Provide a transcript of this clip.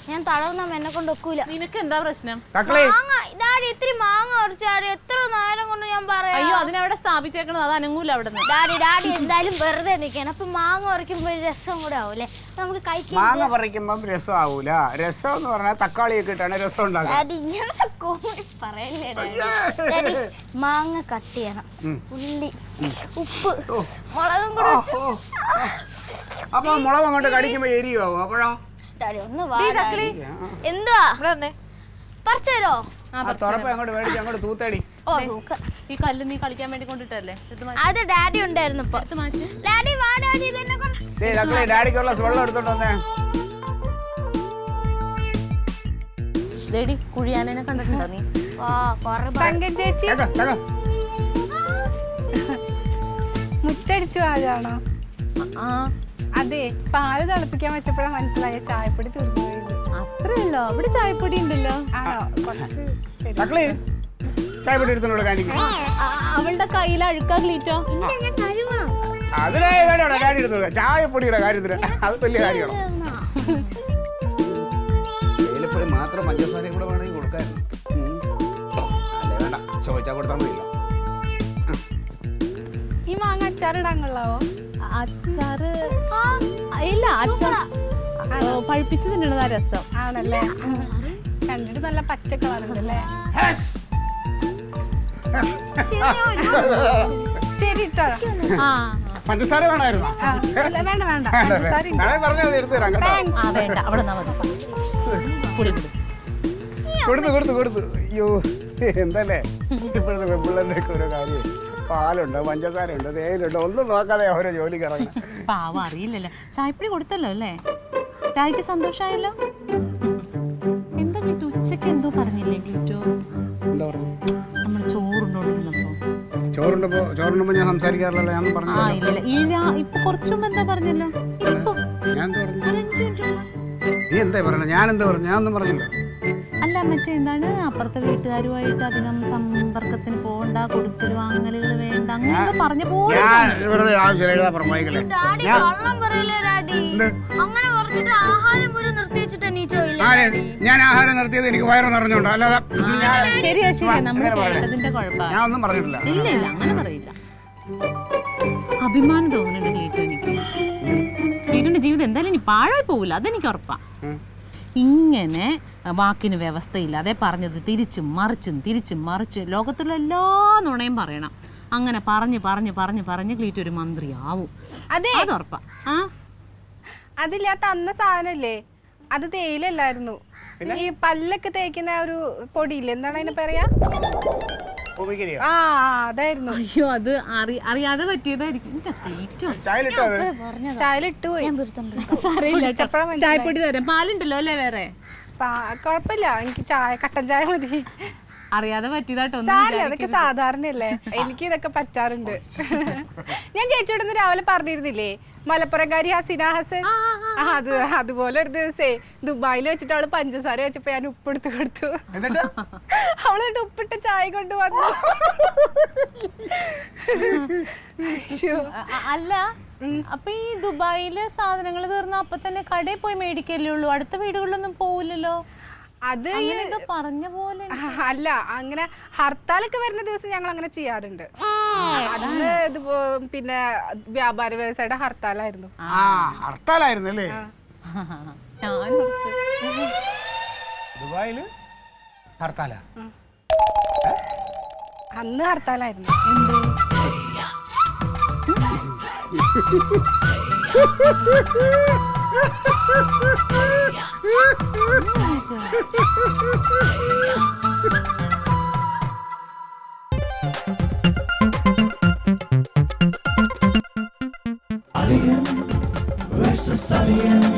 ഞാൻ തളർന്ന എന്നെ കൊണ്ട് ഒക്കൂല. നിനക്ക് എന്താ പ്രശ്നം? ഡാഡി ഇത്തിരി മാങ്ങ പറിച്ചാടി, എത്ര നേരം കൊണ്ട് ഞാൻ പറയാം. അയ്യോ, അതിനവിടെ സ്ഥാപിച്ചേക്കണത്, അത് അനങ്ങൂല അവിടെ നിന്ന്. ഡാഡി എന്തായാലും വെറുതെ നിൽക്കണം. അപ്പൊ മാങ്ങ പറിക്കുമ്പോ രസം കൂടെ ആവൂലേ, നമുക്ക് കഴിക്കാൻ. മാങ്ങ പറിക്കുമ്പോ രസം ആവൂല. രസം എന്ന് പറഞ്ഞാൽ തക്കാളിയൊക്കെ ഇട്ടാണ് രസം ഉണ്ടാക്കുക. ഡാഡി ഇങ്ങനെ പറയല്ലേ ഡാഡി. മാങ്ങ കട്ട് ചെയ്യണം, ഉള്ളി, ഉപ്പ്, മുളകും കൂടെ. അപ്പൊ മുളക് അങ്ങോട്ട് കടിക്കുമ്പോ എരിയാവും. അപ്പോഴോ ഡാഡി ഒന്ന് വാ. എന്തുവാ പറിച്ചോ? അങ്ങോട്ട് മേടിച്ച് അങ്ങോട്ട് തൂത്തേടി. ഈ കല്ല് നീ കളിക്കാൻ വേണ്ടി കൊണ്ടിട്ടല്ലേ? അത് ഡാഡി ഉണ്ടായിരുന്നു. ഡാഡി വാ ഡാഡി, ഡാഡിക്കുള്ള വെള്ളം എടുത്തോണ്ട് വന്നേ. കുഴിയാനെ കണ്ടിട്ടുണ്ടോ നീ? ചേച്ചി മുറ്റടിച്ചു ആരാണോ? അതെ, പാല് തിളപ്പിക്കാൻ വെച്ചപ്പോഴാണ് മനസ്സിലായ ചായപ്പൊടി തീർന്നു പോയത്. അത്രയല്ലോ, അവിടെ ചായപ്പൊടി ഉണ്ടല്ലോ. ചായപ്പൊടി എടുത്തോളൂ. അവളുടെ കയ്യിൽ അഴുക്കാ ക്ലീറ്റോ? ഡാഡി എടുത്തോളൂ. ചായപ്പൊടിയുടെ കാര്യത്തിന് അത് വലിയ കാര്യമാണോ? ഏലപ്പൊടി മാത്രം പഞ്ചസാരയും കൂടെ വേണമെങ്കിൽ കൊടുക്കാൻ. അല്ലേ വേണ്ട, ചോദിച്ചാൽ കൊടുത്താൽ മതിയല്ലോ. ഈ മാങ്ങ അച്ചാറിടാൻ കൊള്ളാവോ? അച്ചാറ് ഇല്ല, അച്ചാർ പഴുപ്പിച്ച് തിന്നണതാ രസം. ആണല്ലേ? കണ്ടിട്ട് നല്ല പച്ച കളറുണ്ടല്ലേ? ശരി ഇട്ടോ. പഞ്ചസാര വേണമായിരുന്നു? വേണ്ട വേണ്ട, പറഞ്ഞത് എടുത്തു തരാം കേട്ടോ. വേണ്ട, അവിടെ കൊടുത്തു. അയ്യോ എന്തല്ലേ ഇപ്പോഴത്തെ പെൺപിള്ളേരുടെ ഒക്കെ ഓരോ കാര്യം. പാലുണ്ട്, പഞ്ചസാരയുണ്ട്, തേയിലുണ്ട്, ഒന്നും നോക്കാതെ ഓരോ ജോലിക്ക് ഇറങ്ങി. പാവം അറിയില്ലല്ലോ. ചായപ്പൊടി കൊടുത്തല്ലോ അല്ലേ? രായ്ക്ക് സന്തോഷായല്ലോ. എന്താ ക്ലീറ്റോ ഉച്ചക്ക് എന്തോ പറഞ്ഞില്ലേ ക്ലീറ്റോ? എന്താ പറഞ്ഞു? നമ്മൾ ചോറുണ്ടപ്പോ ഞാൻ സംസാരിക്കാറില്ലല്ലോ. ഞാൻ പറഞ്ഞു. ഇപ്പൊ കുറച്ചു മുമ്പ് എന്താ പറഞ്ഞല്ലോ? ഞാൻ നീ എന്താ പറഞ്ഞ? ഞാൻ എന്താ പറഞ്ഞു? ഞാൻ ഒന്നും പറഞ്ഞില്ല. അല്ല, മറ്റേ എന്താണ്, അപ്പുറത്തെ വീട്ടുകാരുമായിട്ട് അധികം സമ്പർക്കത്തിന് പോകണ്ട, കൊടുക്കൽ വാങ്ങലുകൾ വേണ്ട, അങ്ങനെയൊക്കെ പറഞ്ഞ പോലെ. ഞാൻ ആഹാരം നിർത്തിയത് എനിക്ക് വയറ് നിറഞ്ഞോണ്ടോ? അല്ലാതെ ശരിയാ നമ്മൾ കേട്ടതിന്റെ കുഴപ്പമാണ്. ഞാൻ ഒന്നും പറഞ്ഞിട്ടില്ല. ഇല്ല അങ്ങനെ പറയില്ല. അഭിമാനം തോന്നുന്നുണ്ട് ക്ലീറ്റോ എനിക്ക്. ക്ലീറ്റോന്റെ ജീവിതം എന്തായാലും ഇനി പാഴായി പോവില്ല, അതെനിക്ക് ഉറപ്പാ. ഇങ്ങനെ വാക്കിന് വ്യവസ്ഥയില്ലാതെ പറഞ്ഞത് തിരിച്ചും മറിച്ചും ലോകത്തുള്ള എല്ലാ നുണയും പറയണം. അങ്ങനെ പറഞ്ഞ് ക്ലീറ്റോ ഒരു മന്ത്രിയാവും. അത് ഉറപ്പാ. അതില്ലാത്ത അന്ന സാധനല്ലേ, അത് തേയിലല്ലായിരുന്നു. ഈ പല്ലൊക്കെ തേക്കുന്ന ഒരു പൊടിയില്ലേ, എന്താണ് അതിനെ പറയാ? അതായിരുന്നു. അയ്യോ, അത് അറിയാതെ പറ്റിയതായിരിക്കും. ചായലിട്ടു പോയി. ചായപ്പൊടി തരാം. പാലുണ്ടല്ലോ അല്ലേ? വേറെ കൊഴപ്പില്ല, എനിക്ക് കട്ടൻ ചായ മതി. അറിയാതെ പറ്റിയതാട്ടോ. അതൊക്കെ സാധാരണയല്ലേ, എനിക്ക് ഇതൊക്കെ പറ്റാറുണ്ട്. ഞാൻ ചേച്ചിയോട് രാവിലെ പറഞ്ഞിരുന്നില്ലേ, മലപ്പുറംകാരി ഹസീന ഹസൻ. അതുപോലെ ഒരു ദിവസേ ദുബായിൽ വെച്ചിട്ട് അവള് പഞ്ചസാര വെച്ചപ്പോ ഞാൻ ഉപ്പെടുത്ത് കൊടുത്തു. അവള് ഉപ്പിട്ട ചായ കൊണ്ടുവന്നു. അല്ല, അപ്പൊ ഈ ദുബായില് സാധനങ്ങൾ തീർന്ന അപ്പൊ തന്നെ കടയിൽ പോയി മേടിക്കല്ലേ ഉള്ളൂ, അടുത്ത വീടുകളിലൊന്നും പോവില്ലല്ലോ? അത് പറഞ്ഞ പോലെ അല്ല, അങ്ങനെ ഹർത്താലൊക്കെ വരുന്ന ദിവസം ഞങ്ങൾ അങ്ങനെ ചെയ്യാറുണ്ട്. അന്ന് പിന്നെ വ്യാപാര വ്യവസായയുടെ ഹർത്താലായിരുന്നു. ഹർത്താലായിരുന്നല്ലേ? ദുബായില് ഹർത്താല? അന്ന് ഹർത്താലായിരുന്നു. Alien versus Alien.